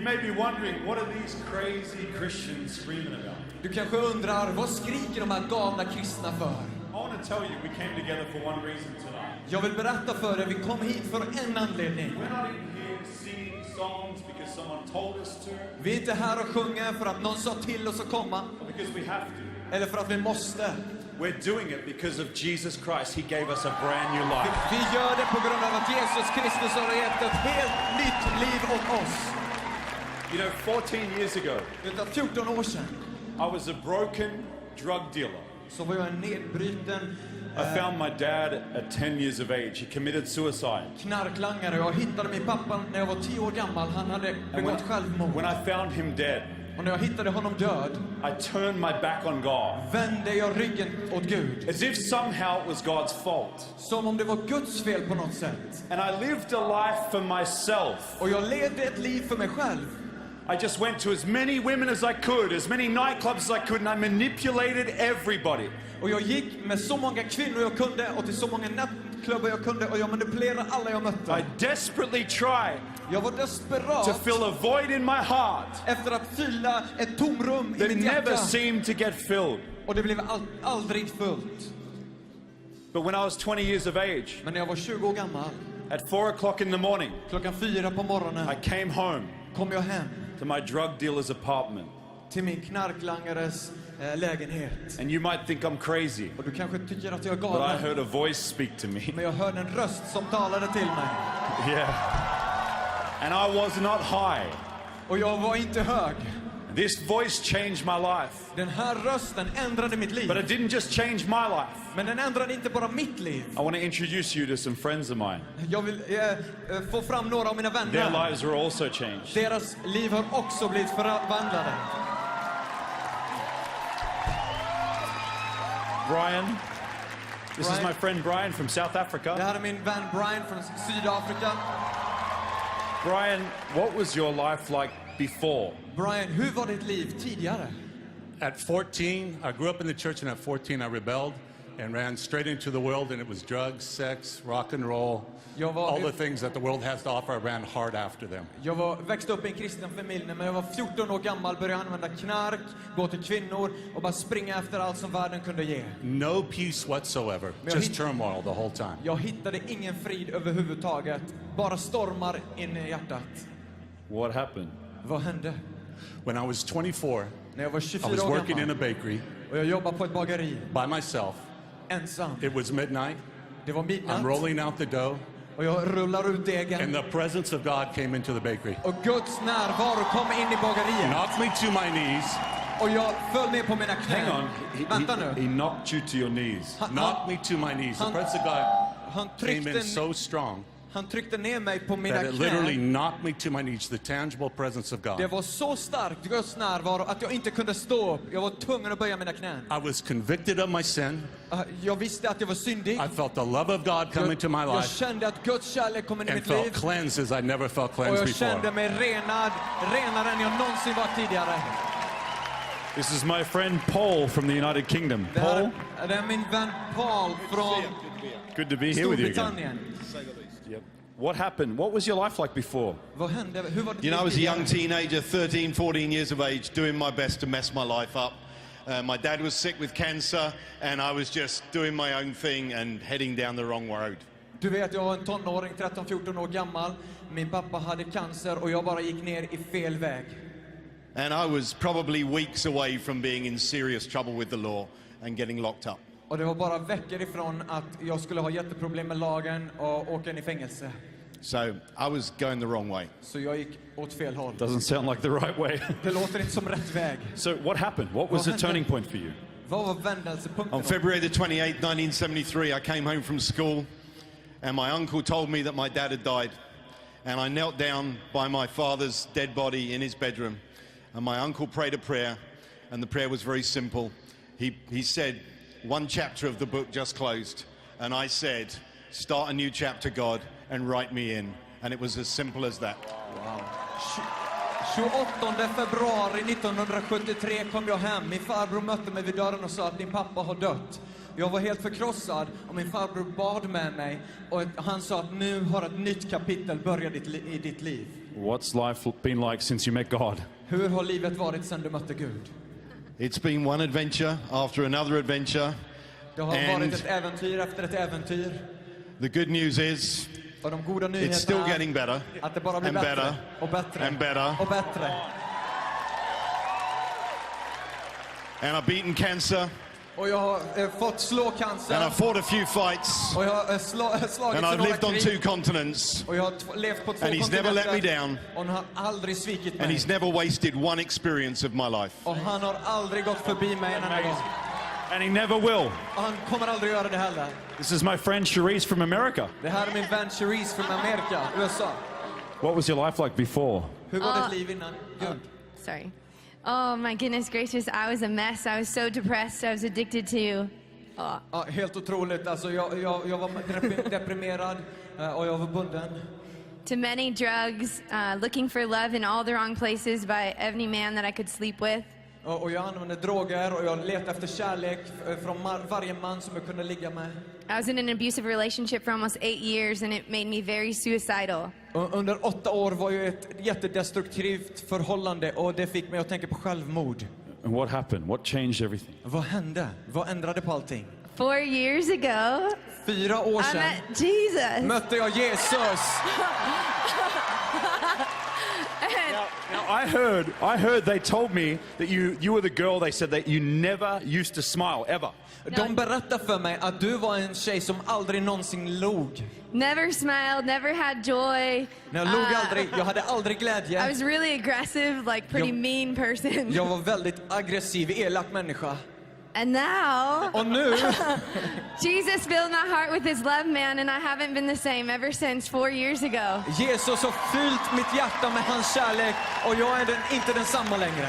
may be wondering, what are these crazy Christians screaming about? Du kanske undrar, vad skriker de här galna kristna för? I want to tell you, we came together for one reason tonight. Jag vill berätta för dig, vi kom hit för en anledning. We're not even here singing songs because someone told us to, Vi är inte här och sjunger för att någon sa till oss att komma, or because we have to. eller för att vi måste. We're doing it because of Jesus Christ. He gave us a brand new life. Vi gör det på grund av att Jesus Kristus har gett ett helt nytt liv åt oss. You know, 14 years ago, Vet du, 14 år sedan I was a broken drug dealer. så var jag en nedbruten I found my dad at 10 years of age. He committed suicide. knarklangare. Jag hittade min pappa när jag var 10 år gammal. Han hade And begått självmord. when I found him dead, Och när jag hittade honom död I turned my back on God. vände jag ryggen åt Gud. As if somehow it was God's fault. Som om det var Guds fel på något sätt. And I lived a life for myself. Och jag levde ett liv för mig själv. I just went to as many women as I could, as many nightclubs as I could, and I manipulated everybody. Och jag gick med så många kvinnor jag kunde och till så många nattklubbar jag kunde och jag manipulerade alla jag mötte. I desperately tried Jag var desperat to fill a void in my heart efter att fylla ett tomrum i that mitt never hjärta. seemed to get filled. Och det blev aldrig fullt. But when I was 20 years of age, Men när jag var 20 år gammal, at 4 o'clock in the morning, 4:00 på morgonen, I came home kom jag hem to my drug dealer's apartment. till min knarklangares lägenhet. And you might think I'm crazy, Och du kanske tycker att jag är but I galen. heard a voice speak to me. Men jag hörde en röst som talade till mig. Yeah. And I was not high. Och jag var inte hög. This voice changed my life. Den här rösten ändrade mitt liv. But it didn't just change my life. Men den ändrade inte bara mitt liv. I want to introduce you to some friends of mine. Jag vill få fram några av mina Their vänner. lives were also changed. Deras liv har också blivit förvandlade. Brian. This is Brian. my friend Brian from South Det Africa. här är min vän Brian från Sydafrika. Brian, what was your life like before? Brian, hur var ditt liv tidigare? At 14, I grew up in the church, and at 14, I rebelled and ran straight into the world, and it was drugs, sex, rock and roll, all the things that the world has to offer. I ran hard after them. Jag växte upp i en kristen familj. När jag var 14 år gammal började jag använda knark, gå till kvinnor och bara springa efter allt som världen kunde ge. No peace whatsoever, just turmoil the whole time. Jag hittade ingen frid överhuvudtaget. Bara stormar in i hjärtat. What happened? Vad hände? When I was 24, När jag var I 24 was år working in a gammal bakery och jag jobbade på ett bageri by myself. ensam. It was midnight. Det var I'm midnatt rolling out the dough, och jag rullar ut degen. and the presence of God came into the bakery. Och Guds närvaro kom in i bageriet. Knocked me to my knees, Och jag föll ner på mina knän. Hang on. Vänta He nu. knocked you to your knees. knocked me to my knees. The Han- presence of God Han came in tryckte, so strong han tryckte ner mig på mina that it literally knän. knocked me to my knees, the tangible presence of Det God. var så starkt, Guds närvaro, att jag inte kunde stå upp. Jag var tvungen att böja mina knän. I was convicted of my sin. Jag visste att jag var syndig. I felt the love of God come into my Jag life kände att Guds kärlek kom in i and mitt felt liv. cleansed as I never felt Och cleansed jag kände before. mig renare än jag någonsin varit tidigare. This is my friend Paul from the United Kingdom. Det Paul, är min vän Paul från good to be here with you again. Storbritannien. Yep. What happened? What was your life like before? Vad hände? Hur var det You know, I was a tidigare? young teenager, 13, 14 years of age, doing my best to mess my life up. My dad was sick with cancer, and I was just doing my own thing and heading down the wrong road. Du vet, jag var en tonåring, 13-14 år gammal. Min pappa hade cancer och jag bara gick ner i fel väg. And I was probably weeks away from being in serious trouble with the law and getting locked up. Och det var bara veckor ifrån att jag skulle ha jätteproblem med lagen och åka in i fängelse. So I was going the wrong way. Så jag gick åt fel håll. Doesn't sound like the right way. Det låter inte som rätt väg. So what happened? What was the hände? turning point for you? Vad var vändelsepunkten? On February the 28th, 1973, I came home from school, and my uncle told me that my dad had died. And I knelt down by my father's dead body in his bedroom, and my uncle prayed a prayer, and the prayer was very simple. He said, one chapter of the book just closed, and I said, start a new chapter, God, and write me in. And it was as simple as that. 28 februari 1973 kom jag hem. Min farbror mötte mig vid dörren och sa att din pappa har dött. Jag var helt förkrossad och min farbror bad med mig och han sa att nu har ett nytt kapitel börjat i ditt liv. What's life been like since you met God? Hur har livet varit sedan du mötte Gud? It's been one adventure after another adventure. Det har varit ett äventyr efter ett äventyr. The good news is Och de goda it's still nyheterna getting better är att det bara blir and bättre better och bättre and better. och bättre. And I've beaten cancer Och jag har fått slå and cancer. I've fought a few fights Och jag har slagits and i I've några lived on krig. 2 continents Och jag har levt på 2 and he's never let me down Och han har aldrig svikit and mig. he's never wasted one experience of my life. Och han har aldrig gått förbi mig en enda gång. And he never will. Och han kommer aldrig göra det heller. This is my friend Cherise from America. Det här är min vän Cherise från Amerika, USA. What was your life like before? Hur var ditt liv innan Gud? Sorry. Oh my goodness gracious, I was a mess. I was so depressed. I was addicted to Ja, helt otroligt. Alltså, jag var deprimerad och jag var bunden. many drugs, looking for love in all the wrong places by any man that I could sleep with. Och jag använde droger och jag letade efter kärlek från varje man som jag kunde ligga med. I was in an abusive relationship for almost 8 years and it made me very suicidal. Och under 8 år var ju ett jättedestruktivt förhållande och det fick mig att tänka på självmord. And what happened? What changed everything? Vad hände? Vad ändrade på allting? 4 years ago, 4 år I sedan met Jesus. mötte jag Jesus. Now, I heard they told me that you were the girl they said that you never used to smile, ever. De berättade för mig att du var en tjej som aldrig någonsin log. Never smiled, never had joy. Jag log aldrig, jag hade aldrig I glädje. was really aggressive, like pretty mean person. Jag var väldigt aggressiv, elak människa. And now, Och nu, Jesus filled my heart with his love, man, and I haven't been the same ever since 4 years ago. Jesus har fyllt mitt hjärta med hans kärlek och jag är inte densamma längre.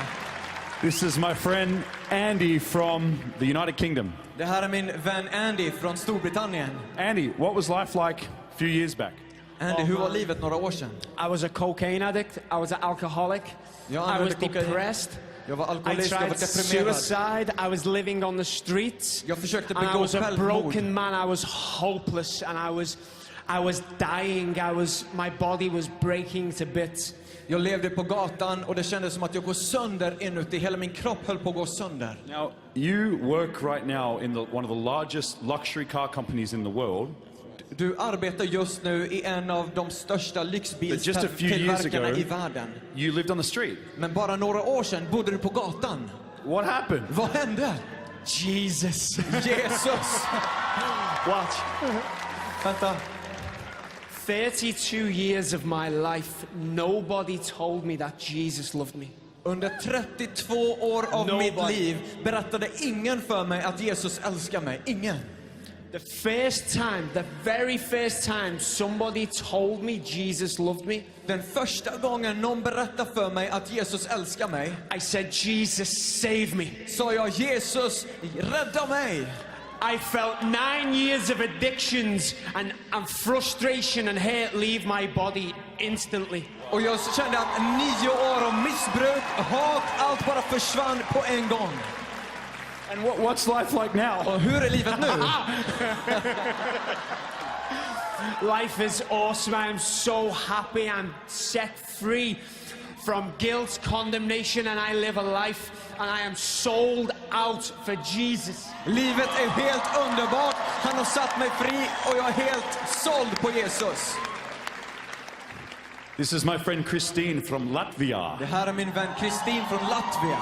This is my friend Andy from the United Kingdom. Det här är min vän Andy från Storbritannien. Andy, what was life like a few years back? Andy, hur var livet några år sedan? I was a cocaine addict. I was an alcoholic. Jag I använde was kokain. depressed. Jag var I alkoholist, jag var tried deprimerad. suicide. I was living on the streets. Jag försökte And I begå was a självmord. broken man. I was hopeless, and I was dying. My body was breaking to bits. Jag levde på gatan och det kändes som att jag går sönder inuti. Hela min kropp höll på att gå sönder. Now, you work right now in one of the largest luxury car companies in the world. Du arbetar just nu i en av de största But just a few years lyxbilstillverkarna ago, i världen. you lived on the street. Men bara några år sedan bodde du på gatan. What happened? Vad hände? Jesus. Jesus! Watch. Vänta. 32 years of my life, nobody told me that Jesus loved me. Under 32 år av Nobody. mitt liv berättade ingen för mig att Jesus älskar mig. Ingen. The very first time somebody told me Jesus loved me, Den första gången någon berättade för mig att Jesus älskar mig, I said, Jesus, save me. sa jag Jesus, rädda mig. I felt 9 years of addictions and frustration and hate leave my body instantly. Och jag kände att 9 år av missbruk, hat, allt bara försvann på en gång. And what's life like now? Och hur är livet nu? Life is awesome. I'm so happy. I'm set free from guilt, condemnation, and I live a life and I am sold out for Jesus. Livet är helt underbart. Han har satt mig fri och jag är helt såld på Jesus. This is my friend Christine from Latvia. Det här är min vän Kristin från Latvia.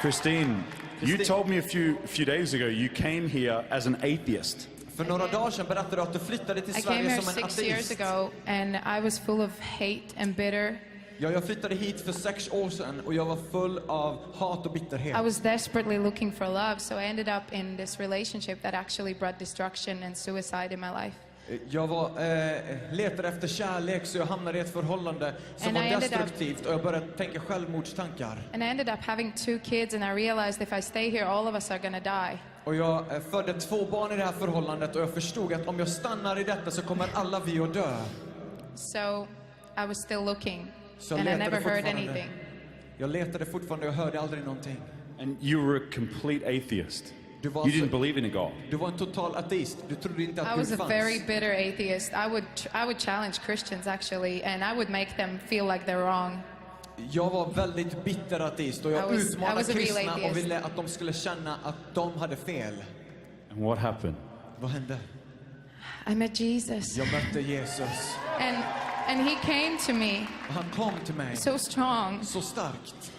Christine, you told me a few days ago you came here as an atheist. För några dagar sedan berättade du att du flyttade till I came Sverige here som en 6 years ateist. ago and I was full of hate and bitter. Ja, jag flyttade hit för 6 år sedan och jag var full av hat och bitterhet. I was desperately looking for love, so I ended up in this relationship that actually brought destruction and suicide in my life. Jag letade efter kärlek så jag hamnade i ett förhållande som And var I ended up- destruktivt och jag började tänka självmordstankar. And I ended up having 2 kids and I realized if I stay here all of us are gonna die. Och jag födde 2 barn i det här förhållandet och jag förstod att om jag stannar i detta så kommer alla vi att dö. So I was still looking Så and I letade never heard fortfarande. anything. Jag letade fortfarande och jag hörde aldrig någonting. And you were a complete atheist. Du var, You didn't believe in a God. du var en total ateist. Du trodde inte I att was Gud a fanns. very bitter atheist. I would challenge Christians actually, and I would make them feel like they're wrong. Jag var väldigt bitter ateist och I jag was utmanade a real kristna och atheist. ville att de skulle känna att de hade fel. And what happened? Vad hände? I met Jesus, Jag mötte Jesus. and he came to me Och han kom till mig so strong. så starkt.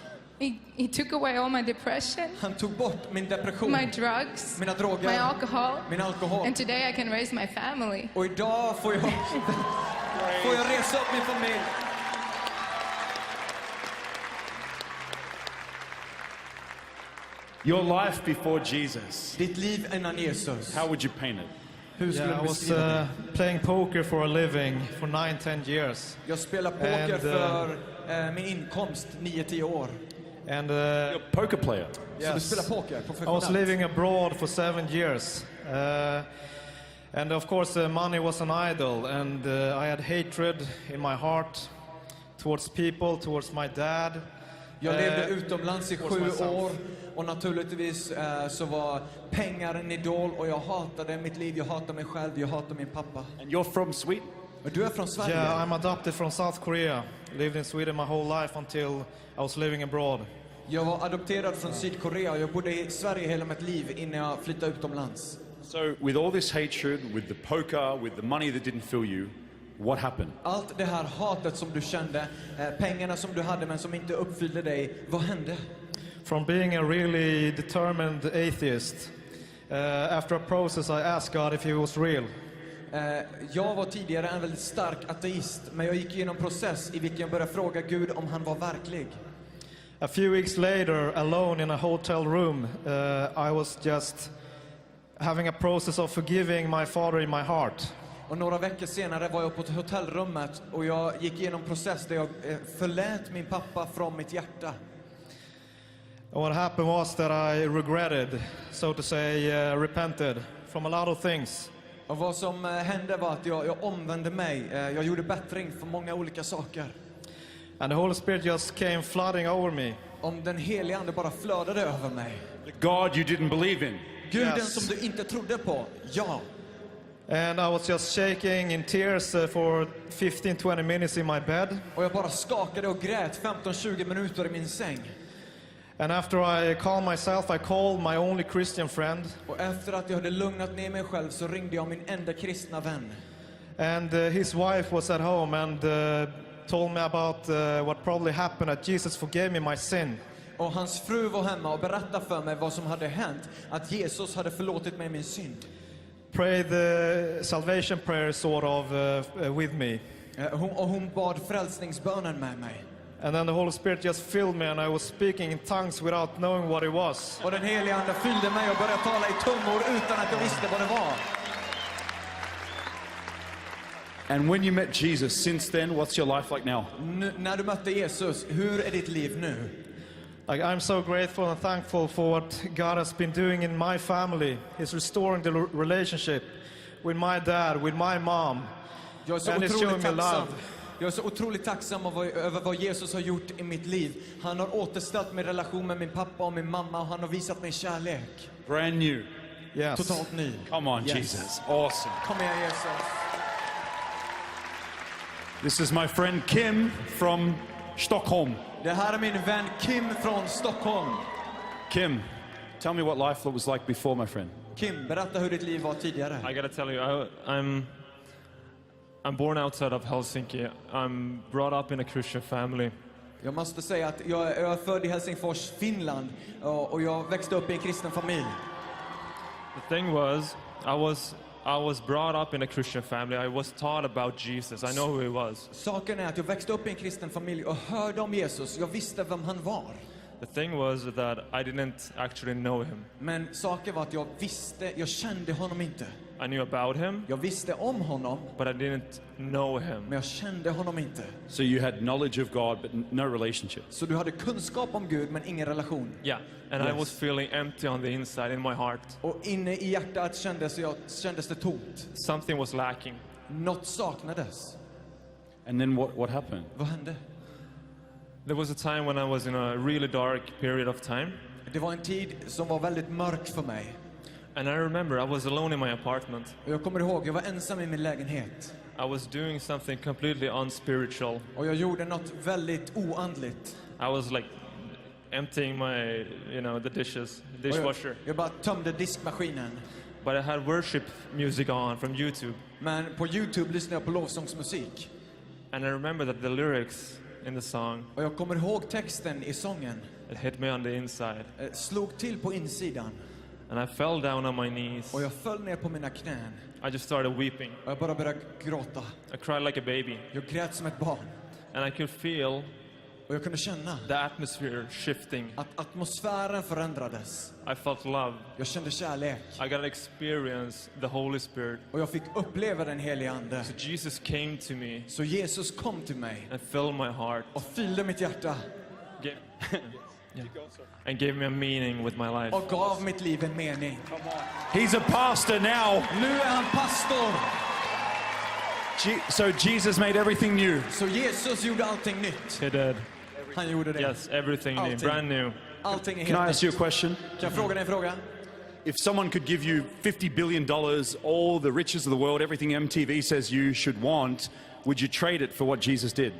He took away all my depression, Han tog bort min depression, my drugs, mina droger, my alcohol, min alkohol. and today I can raise my family. Och idag får jag resa upp min familj. Your life before Jesus. Ditt liv innan Jesus. How would you paint it? Hur skulle Yeah, I du was beskriva det? playing poker for a living for 9-10 years. Jag spelar poker and, för min inkomst 9-10 år. And You're a poker player. Så du yes, spelar poker I was professionellt? living abroad for 7 years. And of course, money was an idol, and I had hatred in my heart towards people, towards my dad. Jag levde utomlands i towards 7 myself. år och naturligtvis så var pengar en idol och jag hatade mitt liv, jag hatade mig själv, jag hatade min pappa. And you're from Sweden? Men du är från Sverige? Yeah, I'm adopted from South Korea. Lived in Sweden my whole life until I was living abroad. Jag var adopterad från Sydkorea och jag bodde i Sverige hela mitt liv innan jag flyttade utomlands. So with all this hatred, with the poker, with the money that didn't fill you, what happened? Allt det här hatet som du kände, pengarna som du hade men som inte uppfyllde dig, vad hände? From being a really determined atheist, after a process I asked God if he was real. Jag var tidigare en väldigt stark ateist, men jag gick igenom en process i vilken jag började fråga Gud om han var verklig. A few weeks later, alone in a hotel room, I was just having a process of forgiving my father in my heart. Och några veckor senare var jag på hotellrummet och jag gick igenom en process där jag förlät min pappa från mitt hjärta. And what happened was that I regretted, so to say, repented from a lot of things. Och vad som hände var att jag omvände mig. Jag gjorde bättring för många olika saker. And the Holy Spirit just came flooding over me. Om den heliga ande bara flödade över mig. The God you didn't believe in. Guden Yes. som du inte trodde på, ja. And I was just shaking in tears for 15-20 minutes in my bed. Och jag bara skakade och grät 15-20 minuter i min säng. And after I calmed myself, I called my only Christian friend. Och efter att jag hade lugnat ner mig själv så ringde jag min enda kristna vän. And his wife was at home and told me about what probably happened, that Jesus forgave me my sin. Och hans fru var hemma och berättade för mig vad som hade hänt. Att Jesus hade förlåtit mig min synd. Prayed the salvation prayer sort of with me. Hon bad frälsningsbönen med mig. And then the Holy Spirit just filled me and I was speaking in tongues without knowing what it was. Och den heliga ande fyllde mig och började tala i tungor utan att jag visste vad det var. And when you met Jesus, since then, what's your life like now? När du mötte Jesus, hur är ditt liv nu? Like, I'm so grateful and thankful for what God has been doing in my family. He's restoring the relationship with my dad, with my mom. Jag är så And he's showing otroligt me tacksam. love. Jag är så otroligt tacksam över vad Jesus har gjort i mitt liv. Han har återställt min relation med min pappa och min mamma och han har visat mig kärlek. Brand new. Yes. Totalt ny. Come on, Yes. Jesus. Awesome. Kom igen Jesus. This is my friend Kim from Stockholm. Det här är min vän Kim från Stockholm. Kim, tell me what life was like before, my friend. Kim, berätta hur ditt liv var tidigare. I gotta tell you, I'm born outside of Helsinki. I'm brought up in a Christian family. Jag måste säga att jag är född i Helsingfors, Finland och jag växte upp i en kristen familj. The thing was, I was brought up in a Christian family. I was taught about Jesus. I know who he was. Saken är att jag växte upp i en kristen familj och hörde om Jesus. Jag visste vem han var. The thing was that I didn't actually know him. Men saken var att jag kände honom inte. I knew about him, Jag visste om honom, but I didn't know him. men jag kände honom inte. So you had knowledge of God, but no relationship. Så du hade kunskap om Gud, men ingen relation. Yeah, and I Yes. was feeling empty on the inside in my heart. Och inne i hjärtat kändes det tomt. Something was lacking. Något saknades. And then what happened? Vad hände? There was a time when I was in a really dark period of time. Det var en tid som var väldigt mörk för mig. And I remember I was alone in my apartment. Och jag kommer ihåg, jag var ensam i min lägenhet. I was doing something completely unspiritual. Och jag gjorde något väldigt oandligt. I was like emptying my, the dishwasher. Jag bara tömde diskmaskinen. But I had worship music on from YouTube. Men på YouTube lyssnade jag på lovsångsmusik. And I remember that the lyrics in the song, och jag kommer ihåg texten i sången. It hit me on the inside. Slog till på insidan. And I fell down on my knees. Och jag föll ner på mina knän. I just started weeping. Och jag bara började gråta. I cried like a baby. Jag grät som ett barn. And I could feel och jag kunde känna the atmosphere shifting. Att atmosfären förändrades. I felt love. Jag kände kärlek. I got to experience the Holy Spirit. Och jag fick uppleva den helige ande. So Jesus came to me. Så Jesus kom till mig. And filled my heart. Och fyllde mitt hjärta. Yeah. And gave me a meaning with my life. Och gav mitt liv en mening. He's a pastor now. Nu är han pastor. So Jesus made everything new. Så Jesus gjorde allting nytt. He did. Han gjorde det. Yes, everything new, brand new. Allting är Can I helt ask you a question? Kan jag fråga dig en fråga? If someone could give you $50 billion, all the riches of the world, everything MTV says you should want, would you trade it for what Jesus did?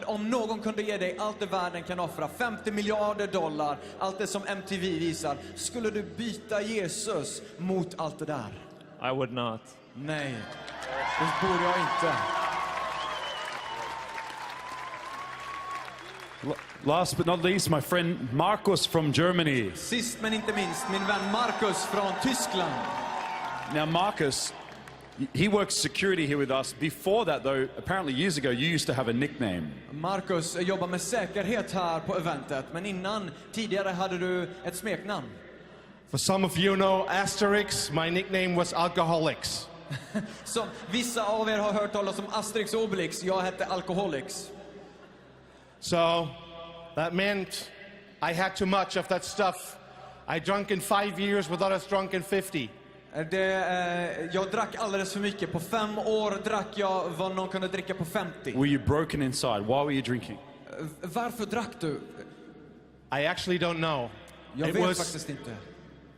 Om någon kunde ge dig allt det världen kan offra, $50 miljarder, allt det som MTV visar, skulle du byta Jesus mot allt det där? I would not. Nej, det borde jag inte. Last but not least, my friend Marcus from Germany. Sist men inte minst, min vän Marcus från Tyskland. Now Marcus, he works security here with us. Before that though, apparently years ago, you used to have a nickname. Marcus jobbar med säkerhet här på eventet, men tidigare hade du ett smeknamn. For some of you know Asterix, my nickname was Alcoholics. Som vissa av er har hört talas om Asterix och Obelix, jag hette Alcoholics. So that meant I had too much of that stuff. I drank in 5 years what others drunk in 50. Jag drack alldeles för mycket. På 5 år drack jag vad någon kunde dricka på 50. Were you broken inside? Why were you drinking? Varför drack du? I actually don't know. Jag It vet was faktiskt inte.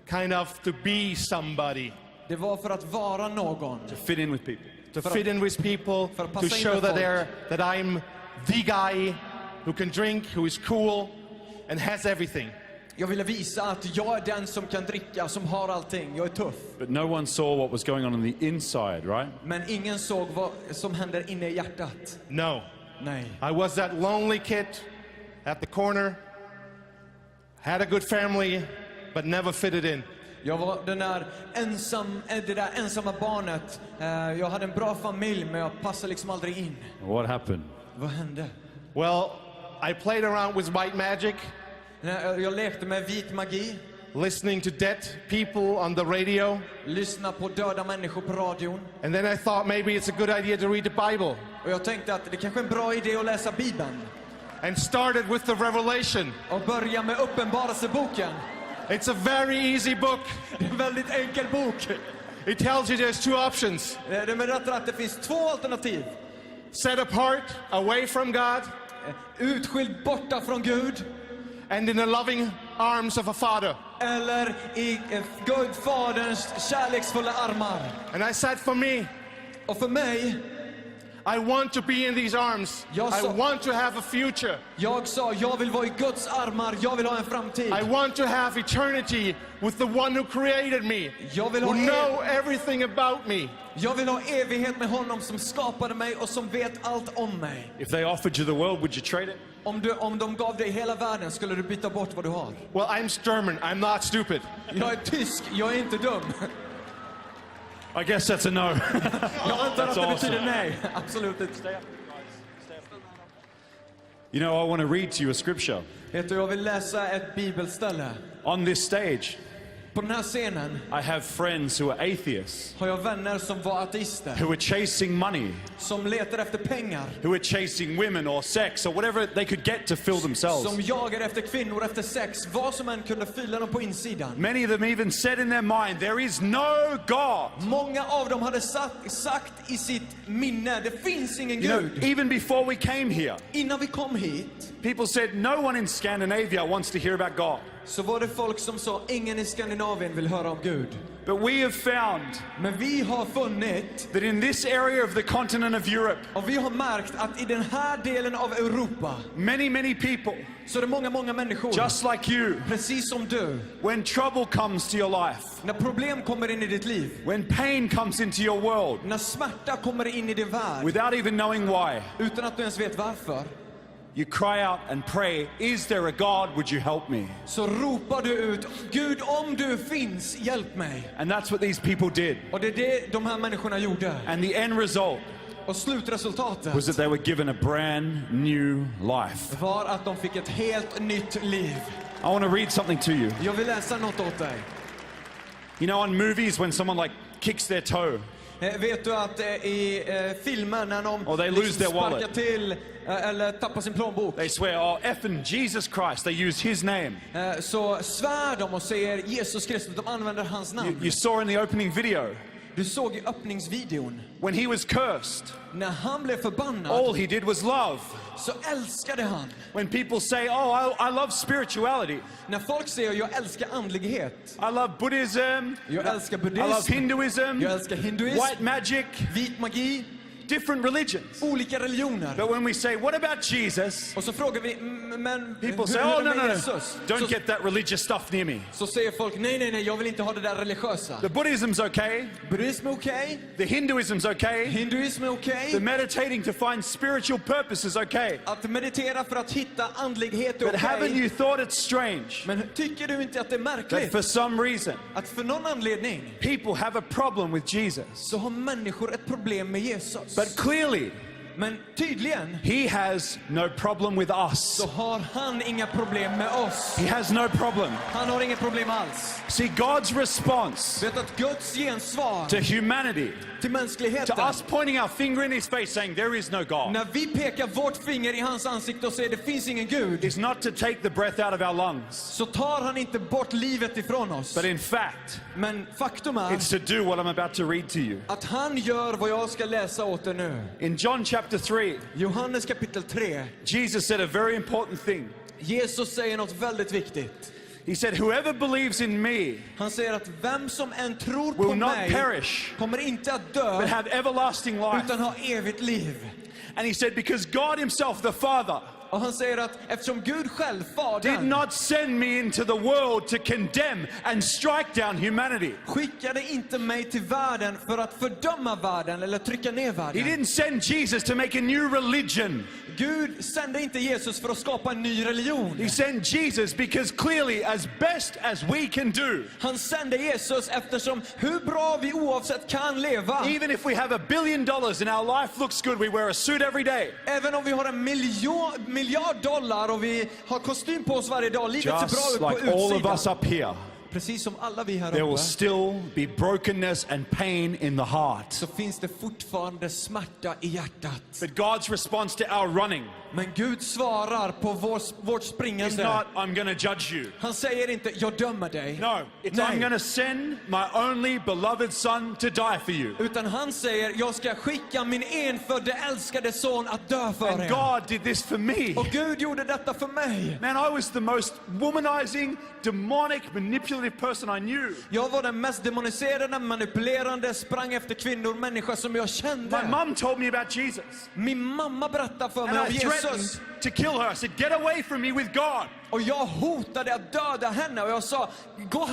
kind of to be somebody. Det var för att vara någon. To fit in with people. To fit in with people, to show that I'm the guy who can drink, who is cool and has everything. Jag ville visa att jag är den som kan dricka, som har allting. Jag är tuff. But no one saw what was going on the inside, right? Men ingen såg vad som händer inne i hjärtat. No. Nej. I was that lonely kid at the corner. Had a good family, but never fitted in. Jag var det där ensamma barnet. Jag hade en bra familj, men jag passade liksom aldrig in. What happened? Vad hände? Well, I played around with white magic. Jag lekte med vit magi. Listening to dead people on the radio. Lyssna på döda människor på radion. And then I thought maybe it's a good idea to read the Bible. Och jag tänkte att det kanske är en bra idé att läsa Bibeln. And started with the Revelation. Och börja med Uppenbarelseboken. It's a very easy book. Det är en väldigt enkel bok. It tells you there's 2 options. Det berättar att det finns 2 alternativ. Set apart, away from God. Utskild borta från Gud. And in the loving arms of a father. Eller i Gud faderns kärleksfulla armar. And I said for me. Och för mig. I want to be in these arms. I want to have a future. Jag sa, jag vill vara i Guds armar. Jag vill ha en framtid. I want to have eternity with the one who created me. Jag vill who know everything about me. Jag vill ha evighet med honom som skapade mig och som vet allt om mig. If they offered you the world, would you trade it? Om de gav dig hela världen, skulle du byta bort vad du har? Well, I'm German. I'm not stupid. Jag är tysk. Jag är inte dum. I guess that's a no. Jag antar att det betyder nej. Absolut inte. You know, I want to read to you a scripture. Jag vill läsa ett bibelställe. On this stage, på den här scenen, I have friends who are atheists. Har jag vänner som var ateister. Who are chasing money. Som letar efter pengar. Who are chasing women or sex or whatever they could get to fill themselves. Som jagar efter kvinnor, efter sex, vad som än kunde fylla dem på insidan. Many of them even said in their mind, there is no God. Många av dem hade sagt i sitt minne, det finns ingen Gud. You know, even before we came here. Innan vi kom hit. People said no one in Scandinavia wants to hear about God. så var det folk som sa ingen i Skandinavien vill höra om Gud. But we have found Men vi har funnit that in this area of the continent of Europe, och vi har märkt att i den här delen av Europa many people, så är det många människor, just like you, precis som du, when trouble comes to your life, när problem kommer in i ditt liv, when pain comes into your world, när smärta kommer in i din värld, without even knowing why, utan att du ens vet varför, you cry out and pray, is there a God, would you help me? så ropar du ut, Gud om du finns, hjälp mig. And that's what these people did. Och det är det de här människorna gjorde. And the end result Och slutresultatet was that they were given a brand new life. var att de fick ett helt nytt liv. I want to read something to you. Jag vill läsa något åt dig. You know, on movies when someone like kicks their toe, Vet du att i filmen när Or they de lose their sparkar wallet. till eller tappar sin plånbok, they swear, oh, effing Jesus Christ, they use his name. så svär de och säger Jesus Kristus, de använder hans namn. You saw in the opening video, Du såg i öppningsvideon, when he was cursed, när han blev förbannad all he did was love. så älskade han. When people say, oh, I love spirituality, När folk säger jag älskar andlighet, I love Buddhism, jag älskar I love buddhism, Hinduism, jag älskar hinduism, white magic, vit magi, different religions. olika religioner. But when we say, what about Jesus? Och så frågar vi, men People say, hur oh, är det no, med no, Jesus? don't Så, get that religious stuff near me. så säger folk, nej, jag vill inte ha det där religiösa. The Buddhism's okay, Buddhism är okej, the Hinduism's okay, hinduism är okej, the meditating to find spiritual purpose is okay. att meditera för att hitta andlighet är But haven't okej. you thought it's strange Men tycker du inte att det är that märkligt for some reason att för någon anledning people have a problem with Jesus? så har människor ett problem med Jesus. But clearly, Men tydligen he has no problem with us. så har han inga problem med oss. He has no problem. Han har inga problem alls. See, God's response Vet att Guds gensvar to humanity, till to mänskligheten, us pointing our finger in his face saying there is no God, när vi pekar vårt finger i hans ansikte och säger det finns ingen Gud, is not to take the breath out of our lungs, så tar han inte bort livet ifrån oss. but in fact, Men faktum är it's to do what I'm about to read to you. att han gör vad jag ska läsa åt er nu. In John chapter 3, Johannes kapitel 3. Jesus said a very important thing. Jesus säger något väldigt viktigt. He said, whoever believes in me Han säger att vem som än tror på will not mig perish, kommer inte att dö but have everlasting life. utan ha evigt liv. And he said, because God himself, the Father, Och han säger att eftersom Gud själv, did Fadern, not send me into the world to condemn and strike down humanity. skickade inte mig till världen för att fördöma världen eller trycka ner He världen. didn't send Jesus to make a new religion. Gud sände inte Jesus för att skapa en ny religion. He sent Jesus because clearly, as best as we can do, Han sände Jesus eftersom hur bra vi oavsett kan leva, even if we have $1 billion and our life looks good, we wear a suit every day. även om vi har miljard dollar och vi har kostym på oss varje dag, livet ser bra Just ut på like all of us utsidan. up here, Precis som alla vi här there will uppe, still be brokenness and pain in the heart. så finns det fortfarande smärta i hjärtat. But God's response to our running Men Gud svarar på vårt is springande. not, I'm going to judge you. Han säger inte, jag dömer dig. No, it's, I'm going to send my only beloved son to die for you. Utan han säger, jag ska skicka min enfödde älskade son att dö för And er. God did this for me. Och Gud gjorde detta för mig. Man, I was the most womanizing, demonic, manipulative person I knew. Jag var den mest demoniserade, manipulerande, sprang efter kvinnor, människa som jag kände. My mum told me about Jesus. Min mamma berättade för mig And om I threatened Jesus. to kill her. I said, get away from me with God. Och jag hotade att döda henne och jag sa,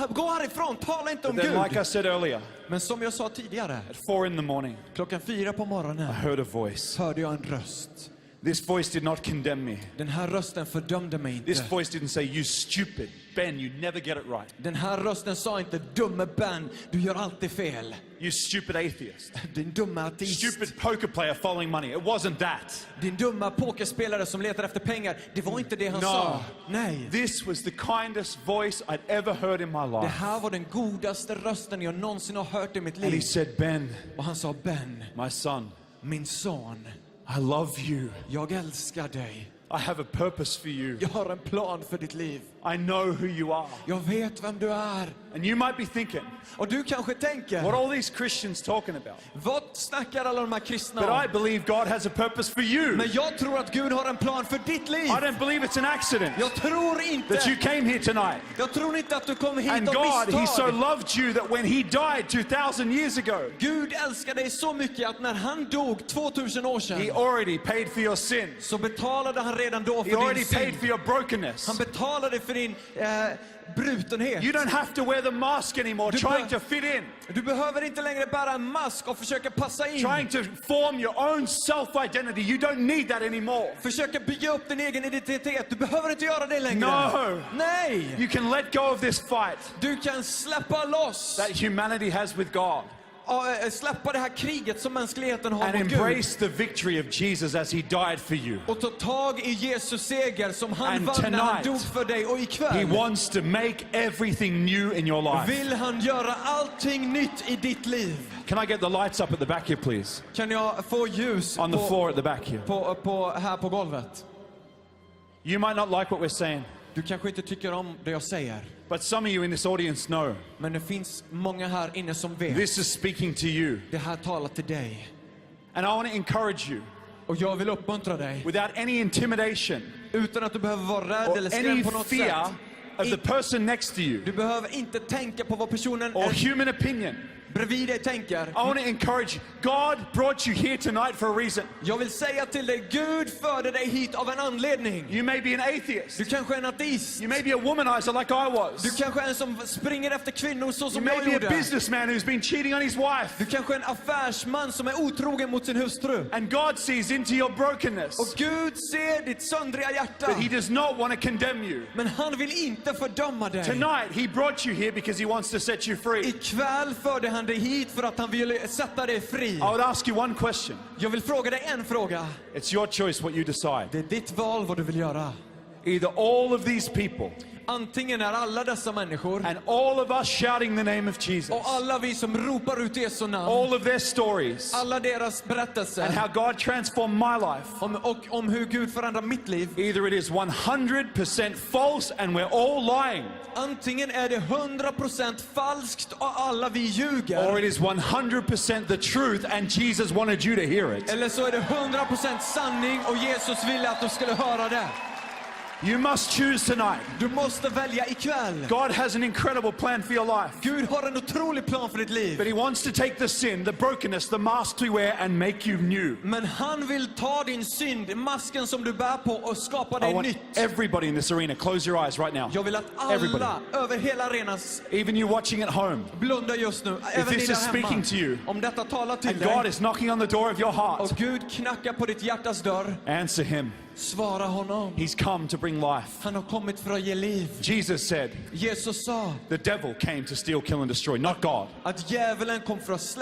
gå härifrån, tala inte om Then, Gud. like I said earlier, Men som jag sa tidigare, at 4 in the morning, klockan 4 på I morgonen heard a voice. hörde jag en röst. This voice did not condemn me. Den här rösten fördömde mig This inte. voice didn't say, you stupid Ben, you never get it right. Den här rösten sa inte, dumme Ben, du gör alltid fel. You stupid atheist. Din dumma ateist. Stupid poker player following money. It wasn't that. Din dumma pokerspelare som letar efter pengar. Det var inte det han sa. Nej. This was the kindest voice I'd ever heard in my Det life. här var den godaste rösten jag någonsin har hört i mitt And he liv. said, Ben, Och han sa, Ben, my son, min son, I love you. jag älskar dig. I have a purpose for you. Jag har en plan för ditt liv. I know who you are. Jag vet vem du är. And you might be thinking, Och du kanske tänker, what are all these Christians talking about? vad snackar alla de här kristna But I om? believe God has a purpose for you. Men jag tror att Gud har en plan för ditt liv. I don't believe it's an accident Jag tror that you inte, came here tonight. jag tror inte att du kom hit And av God, He so misstag. loved you that when He died 2,000 years ago, Gud älskar dig så mycket att när han dog 2000 år He sedan already paid for your sin. så betalade han redan då He för already din synd. paid for your brokenness. Han betalade för din brutenhet. You don't have to wear the mask anymore, Du trying be- to fit in, Du behöver inte längre bära en mask och försöka passa in. trying to form your own self-identity. You don't need that anymore. Försöka bygga upp din egen identitet. Du behöver inte göra det längre. No. Nej! You can let go of this fight Du kan släppa loss. that humanity has with God Släppa det här kriget som mänskligheten har and mot Gud. embrace the victory of Jesus as He died for you. Och ta tag i Jesus seger som han And vann när han tonight, dog för dig. Och He ikväll wants to make everything new in your life. vill han göra allting nytt i ditt liv. Can I get the lights up at the back here, please? Kan jag få ljus On the floor at the back here. här på golvet? You might not like what we're saying, Du kanske inte tycker om det jag säger. but some of you in this audience know Men det finns många här inne som vet. this is speaking to you. Det här talar till dig. And I want to encourage you, Och jag vill uppmuntra dig. without any intimidation Utan att du behöver vara rädd or eller any skrämd på något fear sätt. of the person next to you Du behöver inte tänka på vad personen or human opinion. bredvid dig tänker. I want to encourage you. God brought you here tonight for a reason. Jag vill säga till dig, Gud förde dig hit av en anledning. You may be an atheist. Du kanske är en ateist. You may be a womanizer like I was. Du kanske är en som springer efter kvinnor så You som may jag be a gjorde. businessman who's been cheating on his wife. Du kanske är en affärsman som är otrogen mot sin hustru. And God sees into your brokenness. Och Gud ser ditt söndriga hjärta. But He does not want to condemn you. Men han vill inte fördöma dig. Tonight, He brought you here because He wants to set you free. Ikväll förde han dig hit för att han vill sätta dig fri. I would ask you one question. Jag vill fråga dig en fråga. It's your choice what you decide. Det är ditt val vad du vill göra. Either all of these people Antingen är alla dessa människor and all of us shouting the name of Jesus, och alla vi som ropar ut Jesu namn, all of their stories, alla deras and berättelser how God transformed my life. om hur Gud förändrar mitt liv. Either it is 100% false and we're all lying, Antingen är det 100% falskt och alla vi ljuger. or it is 100% the truth and Jesus wanted you to hear it. Eller så är det 100% sanning och Jesus ville att du skulle höra det. You must choose tonight. Du måste välja ikväll. God has an incredible plan for your life. Gud har en otrolig plan för ditt liv. But He wants to take the sin, the brokenness, the mask we wear and make you new. Men han vill ta din synd, masken som du bär på och skapa I dig want nytt. everybody in this arena, close your eyes right now. Jag vill att Everybody. alla över hela arenan Even you watching at home. blundar just nu. Även this ni där is speaking hemma. to you, Om detta talar till And God dig is knocking on the door of your heart, och Gud knackar på ditt hjärtas dörr, answer Him. svara honom. He's come to bring life. Han har kommit för att ge liv. Jesus said, Jesus sa the devil came to steal, kill and destroy, not God. att djävulen kom för att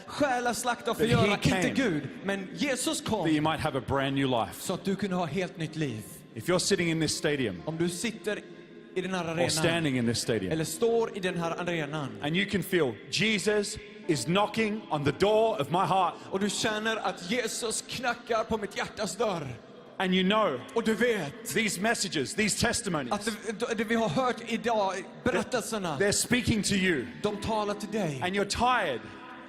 stjäla, slakta och But he förgöra, came. inte Gud. Men Jesus That you kom might have a brand new life. så att du kunde ha helt nytt liv. If you're sitting in this stadium Om du sitter i den här or arenan standing in this stadium eller står i den här arenan and you can feel Jesus is knocking on the door of my heart, och du känner att Jesus knackar på mitt hjärtas dörr and you know och du vet these messages, these testimonies, att det vi har hört idag, berättelserna, they're speaking to you, de talar till dig and you're tired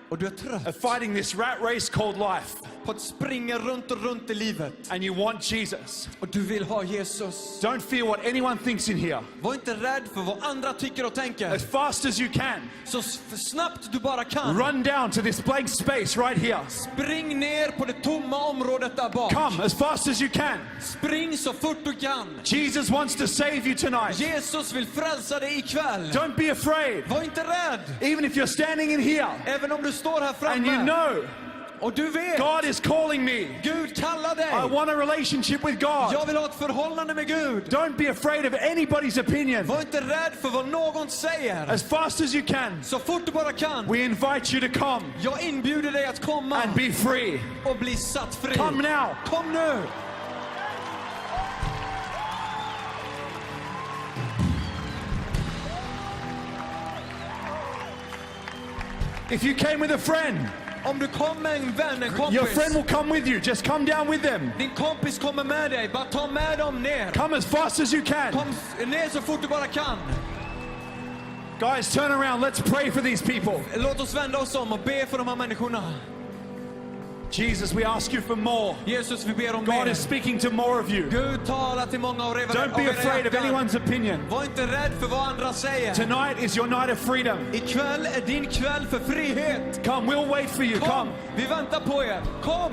och du är trött of fighting this rat race called life, på att springa runt och runt i livet and you want Jesus. och du vill ha Jesus. Don't fear what anyone thinks in here. Var inte rädd för vad andra tycker och tänker. As fast as you can, Så snabbt du bara kan. run down to this blank space right here. Spring ner på det tomma området där bak. Come as fast as you can. Spring så fort du kan. Jesus wants to save you tonight. Jesus vill frälsa dig ikväll. Don't be afraid. Var inte rädd. Even if you're standing in here Även om du står här and you framme know och du vet God is calling me, Gud kallar dig. I want a relationship with God. Jag vill ha ett förhållande med Gud. Don't be afraid of anybody's opinion. Var inte rädd för vad någon säger. As fast as you can, Så fort du bara kan. we invite you to come Jag inbjuder dig att komma and be free. och bli satt fri. Come now. Kom nu. If you came with a friend, Om du kommer en vän, en kompis. Your friend will come with you. Just come down with them. Din kompis kommer med dig. Bara ta med dem ner. Come as fast as you can. Kom ner så fort du bara kan. Guys, turn around. Let's pray for these people. Låt oss vända oss om och be för de här människorna. Jesus, we ask you for more. Jesus, vi ber om God mer. is speaking to more of you. Gud talar till många av er. Don't be afraid of anyone's opinion. Var inte rädd för vad andra säger. Tonight is your night of freedom. Ikväll är din kväll för frihet. Come, we'll wait for you. Come. Vi väntar på er. Kom.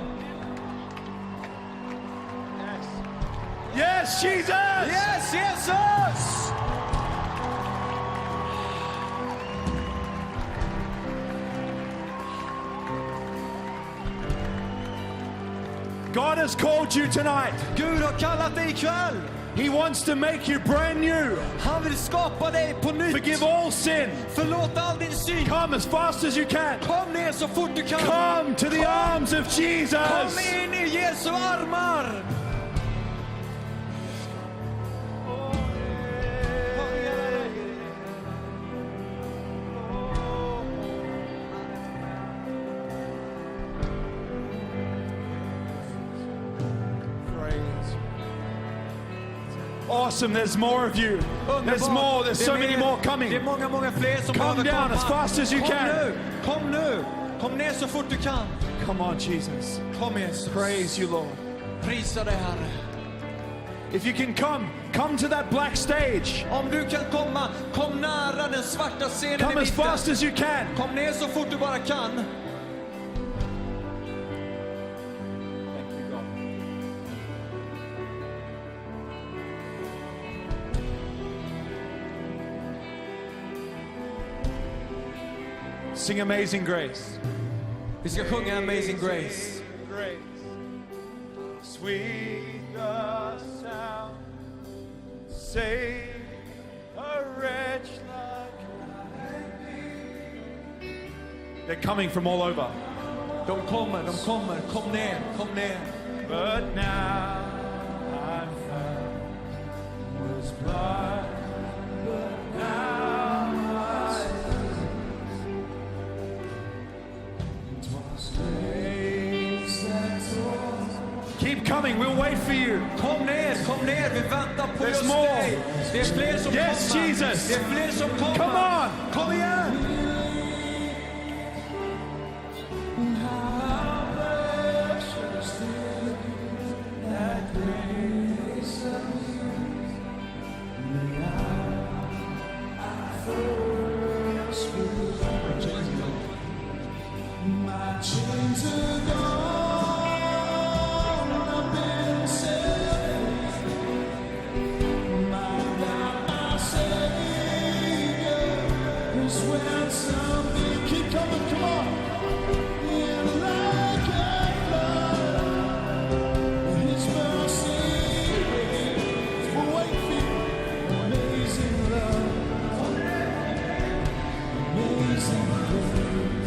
Yes, Jesus. Yes, Jesus. God has called you tonight. Gud har kallat dig ikväll. He wants to make you brand new. Han vill skapa dig på nytt. Forgive all sin. Förlåt all din synd. Come as fast as you can. Kom ner så fort du kan. Come to the arms of Jesus. Kom in i Jesu armar. Awesome, there's more of you. There's more, there's so many more coming. Det är många, många fler som Come behöver down komma. as fast as you Kom can. nu, kom nu. Kom ner så fort du kan. Come on, Jesus. Kom Jesus. Praise you, Lord. Prisa dig, Herre. If you can come to that black stage. Om du kan komma, kom nära den svarta scenen Come i as fast mitten. as you can. Kom ner så fort du bara kan. Sing Amazing Grace. Vi ska sjunga Amazing Grace. Sweet the sound, save a wretch like me. They're coming from all over. De kommer, kom ner, kom ner. But now I'm found, was blind, but now I see. 'Twas grace that taught. Keep coming, we'll wait for you. Kom ner, vi väntar på There's just more. dig. Det är fler som Yes, kommer. Jesus. Det är fler som kommer. Come on. Kom igen. Keep coming, come on. In like a flood, His mercy will wait for you. Amazing love, amazing grace.